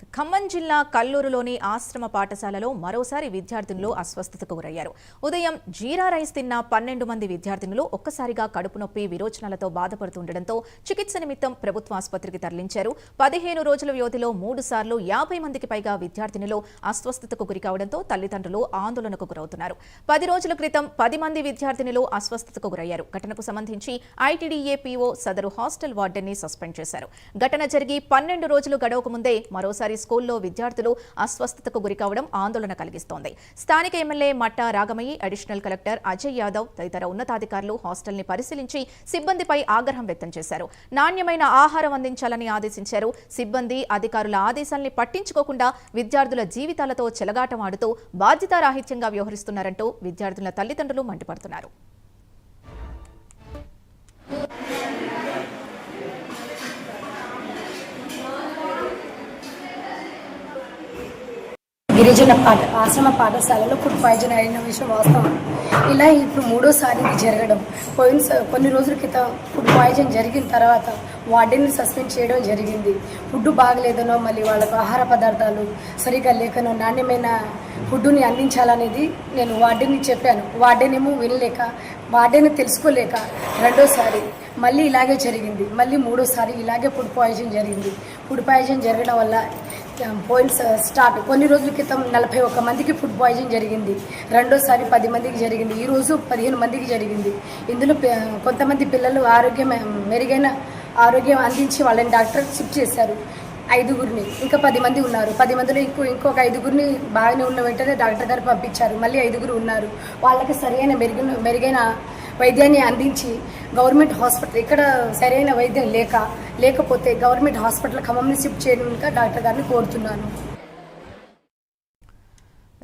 ఖమ్మం జిల్లా కల్లూరులోని ఆశ్రమ పాఠశాలలో మరోసారి విద్యార్థినులు అస్వస్థతకు గురయ్యారు. ఉదయం జీరా రైస్ తిన్న 12 మంది విద్యార్థినులు ఒక్కసారిగా కడుపు నొప్పి, విరోచనాలతో బాధపడుతుండటంతో చికిత్స నిమిత్తం ప్రభుత్వ ఆసుపత్రికి తరలించారు. 15 రోజుల వ్యవధిలో 3 సార్లు 50 మందికి పైగా విద్యార్థినులు అస్వస్థతకు గురికావడంతో తల్లిదండ్రులు ఆందోళనకు గురవుతున్నారు. 10 రోజుల క్రితం 10 మంది విద్యార్థినులు అస్వస్థతకు గురయ్యారు. ఘటనకు సంబంధించి ఐటీడీఏ పీఓ సదరు హాస్టల్ వార్డెన్ని సస్పెండ్ చేశారు. ఘటన జరిగి 12 రోజులు గడవక ముందే మరోసారి స్కూల్లో విద్యార్థులు అస్వస్థతకు గురికావడం ఆందోళన కలిగిస్తోంది. స్థానిక ఎమ్మెల్యే మట్టా రాగమయ్యి, అడిషనల్ కలెక్టర్ అజయ్ యాదవ్ తదితర ఉన్నతాధికారులు హాస్టల్ని పరిశీలించి సిబ్బందిపై ఆగ్రహం వ్యక్తం చేశారు. నాణ్యమైన ఆహారం అందించాలని ఆదేశించారు. సిబ్బంది అధికారుల ఆదేశాల్ని పట్టించుకోకుండా విద్యార్థుల జీవితాలతో చెలగాటమాడుతూ బాధ్యతారాహిత్యంగా వ్యవహరిస్తున్నారంటూ విద్యార్థుల తల్లిదండ్రులు మండిపడుతున్నారు. గిరిజన ఆశ్రమ పాఠశాలలో ఫుడ్ పాయిజన్ అయిన విషయం వాస్తవం. ఇలా ఇప్పుడు 3వ సారి ఇది జరగడం. కొన్ని రోజుల క్రితం ఫుడ్ పాయిజన్ జరిగిన తర్వాత వార్డెన్ని సస్పెండ్ చేయడం జరిగింది. ఫుడ్ బాగలేదనో, మళ్ళీ వాళ్ళకు ఆహార పదార్థాలు సరిగా లేకనో నాణ్యమైన ఫుడ్ని అందించాలనేది నేను వార్డెన్ని చెప్పాను. వార్డెన్ ఏమో వినలేక, వార్డెన్ తెలుసుకోలేక రెండోసారి మళ్ళీ ఇలాగే జరిగింది. మళ్ళీ 3వసారి ఇలాగే ఫుడ్ పాయిజన్ జరిగింది. ఫుడ్ పాయిజన్ జరగడం వల్ల కొన్ని రోజుల క్రితం 41 మందికి ఫుడ్ పాయిజన్ జరిగింది. రెండోసారి 10 మందికి జరిగింది. ఈరోజు 15 మందికి జరిగింది. ఇందులో కొంతమంది పిల్లలు మెరుగైన ఆరోగ్యం అందించి వాళ్ళని డాక్టర్ షిఫ్ట్ చేశారు. 5గురిని, ఇంకా 10 మంది ఉన్నారు. 10 మందిలో ఇంకొక 5గురిని బాగానే ఉన్న వెంటనే డాక్టర్ గారు పంపించారు. మళ్ళీ 5గురు ఉన్నారు. వాళ్ళకి సరైన మెరుగైన వైద్యాన్ని అందించి గవర్నమెంట్ హాస్పిటల్, ఇక్కడ సరైన వైద్యం లేకపోతే గవర్నమెంట్ హాస్పిటల్ ఖమ్మంని షిఫ్ట్ చేయడానికి డాక్టర్ గారిని కోరుతున్నాను.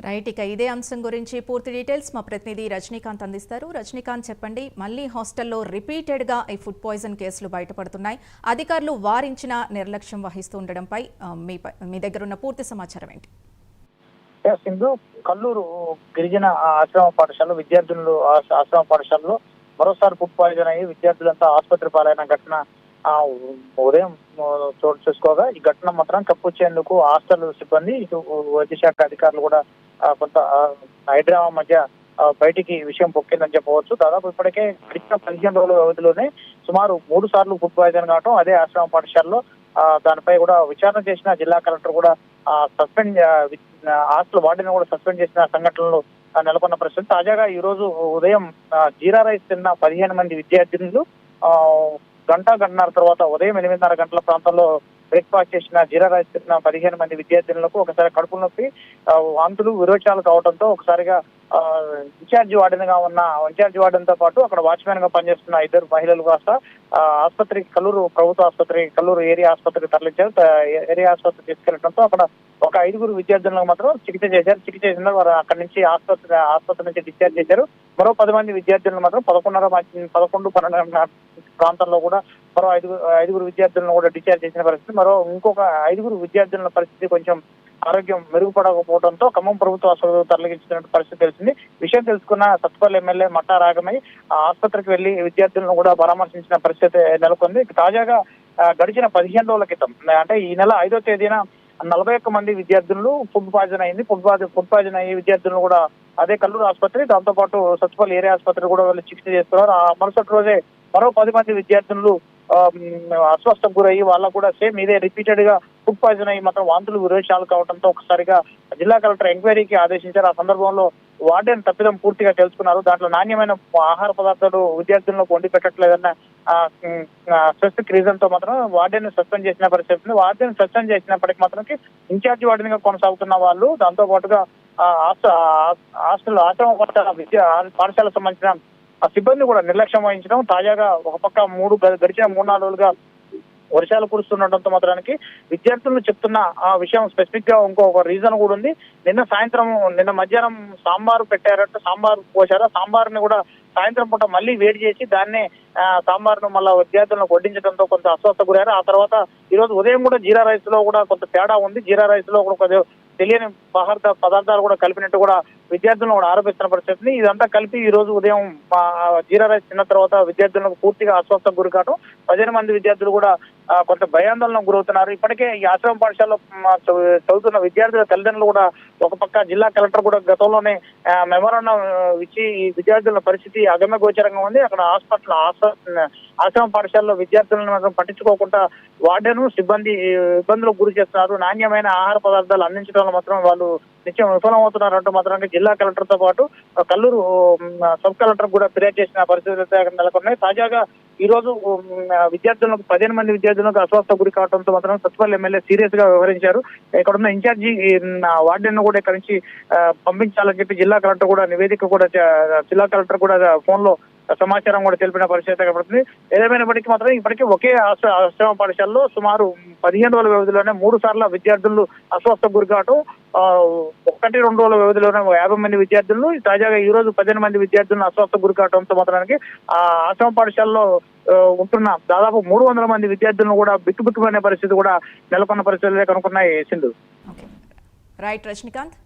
రైట్, ఇక ఇదే అంశం గురించి పూర్తి డీటెయిల్స్ మా ప్రతినిధి రజనీకాంత్ అందిస్తారు. రజనీకాంత్, చెప్పండి, మళ్ళీ హాస్టల్లో రిపీటెడ్గా ఈ ఫుడ్ పాయిజన్ కేసులు బయటపడుతున్నాయి. అధికారులు వారించిన నిర్లక్ష్యం వహిస్తూ ఉండడంపై మీ దగ్గర ఉన్న పూర్తి సమాచారం ఏంటి? సింధు, కల్లూరు గిరిజన ఆశ్రమ పాఠశాలలో విద్యార్థులు ఆశ్రమ పాఠశాలలో మరోసారి ఫుడ్ పాయిజన్ అయ్యి విద్యార్థులంతా ఆసుపత్రి పాలైన ఘటన ఉదయం చోటు చేసుకోగా, ఈ ఘటన మాత్రం కప్పుచ్చేందుకు హాస్టల్ సిబ్బంది, ఇటు వైద్య శాఖ అధికారులు కూడా కొంత హైడ్రామా మధ్య బయటికి విషయం పొక్కిందని చెప్పవచ్చు. దాదాపు ఇప్పటికే గడిచిన 15 రోజుల వ్యవధిలోనే సుమారు 3 సార్లు ఫుడ్ పాయిజన్ కావడం, అదే ఆశ్రమ పాఠశాలలో దానిపై కూడా విచారణ చేసిన జిల్లా కలెక్టర్ కూడా సస్పెండ్ హాస్టల్ వార్డెన్ కూడా సస్పెండ్ చేసిన సంఘటనలు నెలకొన్న పరిస్థితి. తాజాగా ఈ రోజు ఉదయం జీరా రైస్ తిన్న 15 మంది విద్యార్థినులు గంటన్నర తర్వాత ఉదయం 8:30 గంటల ప్రాంతంలో బ్రేక్ఫాస్ట్ చేసిన జీరా రైస్ తిన్న 15 మంది విద్యార్థినులకు ఒకసారి కడుపు నొప్పి, వాంతులు, విరోచనాలు కావడంతో ఒకసారిగా ఇన్ఛార్జి వార్డెన్ తో పాటు అక్కడ వాచ్మెన్ గా పనిచేస్తున్న 2 మహిళలు కాస్త ఆసుపత్రికి, కల్లూరు ప్రభుత్వ ఆసుపత్రి, కల్లూరు ఏరియా ఆసుపత్రికి తరలించారు. ఏరియా ఆసుపత్రికి తీసుకెళ్లడంతో అక్కడ ఒక 5 విద్యార్థులకు మాత్రం చికిత్స చేశారు. చికిత్స చేసిన వారు అక్కడి నుంచి ఆసుపత్రి నుంచి డిశ్చార్జ్ చేశారు. మరో 10 మంది విద్యార్థులను మాత్రం 11:30 ప్రాంతంలో కూడా మరో 5 విద్యార్థులను కూడా డిశ్చార్జ్ చేసిన పరిస్థితి. ఇంకొక 5 విద్యార్థుల పరిస్థితి కొంచెం ఆరోగ్యం మెరుగుపడకపోవడంతో ఖమ్మం ప్రభుత్వ ఆసుపత్రికి తరలించిన పరిస్థితి తెలిసింది. విషయం తెలుసుకున్న సత్తుపల్లి ఎమ్మెల్యే మట్టా రాగమయ్యి ఆసుపత్రికి వెళ్లి విద్యార్థులను కూడా పరామర్శించిన పరిస్థితి నెలకొంది. తాజాగా గడిచిన 15 రోజుల క్రితం, అంటే ఈ నెల 5వ తేదీన 41 మంది విద్యార్థులు ఫుడ్ పాయిజన్ అయింది. ఫుడ్ పాయిజన్ అయ్యే విద్యార్థులను కూడా అదే కల్లూరు ఆసుపత్రి, దాంతో పాటు సత్తుపల్లి ఏరియా ఆసుపత్రి కూడా వెళ్ళి చికిత్స చేస్తున్నారు. ఆ మరుసటి రోజే మరో 10 మంది విద్యార్థులు అస్వస్థకు గురయ్యి వాళ్ళకు కూడా సేమ్ ఇదే రిపీటెడ్ గా ఫుడ్ పాయిజన్ అయ్యి మాత్రం వాంతులు, విరోచనాలు కావడంతో ఒకసారిగా జిల్లా కలెక్టర్ ఎంక్వైరీకి ఆదేశించారు. ఆ సందర్భంలో వార్డెన్ తప్పిదం పూర్తిగా తెలుసుకున్నారు. దాంట్లో నాణ్యమైన ఆహార పదార్థాలు విద్యార్థులకు వండి పెట్టట్లేదన్న స్పెసిఫిక్ రీజన్ తో మాత్రం వార్డెన్ సస్పెండ్ చేసిన పరిస్థితి. వార్డెన్ సస్పెండ్ చేసినప్పటికీ మాత్రం ఇన్ఛార్జి వార్డెన్ గా కొనసాగుతున్న వాళ్ళు, దాంతో పాటుగా హాస్టల్ ఆశ్రమ పాఠశాలకు సంబంధించిన సిబ్బంది కూడా నిర్లక్ష్యం వహించడం. తాజాగా ఒక పక్క గడిచిన 3-4 రోజులుగా వర్షాలు కురుస్తుండటంతో మాత్రానికి విద్యార్థులు చెప్తున్న ఆ విషయం స్పెసిఫిక్ గా ఇంకొక రీజన్ కూడా ఉంది. నిన్న మధ్యాహ్నం సాంబారు పెట్టారంటే సాంబారు పోసారు. సాంబార్ని కూడా సాయంత్రం పూట మళ్ళీ వేడి చేసి దాన్నే సాంబార్ను మళ్ళీ విద్యార్థులను వడ్డించడంతో కొంత అస్వస్థ గురయ్యారు. ఆ తర్వాత ఈ రోజు ఉదయం కూడా జీరా రైస్ లో కూడా కొంత తేడా ఉంది. జీరా రైస్ లో కూడా తెలియని పదార్థాలు కూడా కలిపినట్టు కూడా విద్యార్థులను కూడా ఆరోపిస్తున్న పరిస్థితిని. ఇదంతా కలిపి ఈ రోజు ఉదయం జీరా రైస్ తిన్న తర్వాత విద్యార్థులకు పూర్తిగా అస్వస్థకు గురి కావడం, 15 మంది విద్యార్థులు కూడా కొంత భయాందోళనకు గురవుతున్నారు. ఇప్పటికే ఈ ఆశ్రమ పాఠశాలలో చదువుతున్న విద్యార్థుల తల్లిదండ్రులు కూడా ఒక పక్క జిల్లా కలెక్టర్ కూడా గతంలోనే మెమోరాండం ఇచ్చి ఈ విద్యార్థుల పరిస్థితి అగమ్య గోచరంగా ఉంది. అక్కడ ఆశ్రమ పాఠశాలలో విద్యార్థులను మాత్రం పట్టించుకోకుండా వార్డెను సిబ్బంది ఇబ్బందులకు గురి చేస్తున్నారు. నాణ్యమైన ఆహార పదార్థాలు అందించడంలో మాత్రం వాళ్ళు నిత్యం విఫలమవుతున్నారు అంటూ మాత్రం జిల్లా కలెక్టర్ తో పాటు కల్లూరు సబ్ కలెక్టర్ కూడా ఫిర్యాదు చేసిన పరిస్థితులు నెలకొన్నాయి. తాజాగా ఈ రోజు విద్యార్థులకు 15 మంది విద్యార్థులకు అస్వస్థ గురి కావడంతో మాత్రం సత్తుపల్లి ఎమ్మెల్యే సీరియస్ గా వ్యవహరించారు. ఇక్కడ ఉన్న ఇన్ఛార్జి వార్డెన్ కూడా ఇక్కడ నుంచి పంపించాలని చెప్పి జిల్లా కలెక్టర్ కూడా నివేదిక కూడా జిల్లా కలెక్టర్ కూడా ఫోన్ లో సమాచారం కూడా తెలిపిన పరిస్థితి కనబడుతుంది. ఏదేమైనప్పటికీ మాత్రం ఇప్పటికీ ఒకే ఆశ్రమ పాఠశాలలో సుమారు 15 రోజుల వ్యవధిలోనే 3 సార్లు విద్యార్థులు అస్వస్థ గురి కావటం, 1-2 రోజుల వ్యవధిలోనే 50 మంది విద్యార్థులు, తాజాగా ఈ రోజు 15 మంది విద్యార్థులను అస్వస్థ గురి కావడంతో మాత్రానికి ఆ ఆశ్రమ పాఠశాలలో ఉంటున్న దాదాపు 300 మంది విద్యార్థులను కూడా బిక్కుబిక్కుమనే పరిస్థితి కూడా నెలకొన్న పరిస్థితులే కనుక్కున్నాయి. సింధు. రైట్ రజనీకాంత్.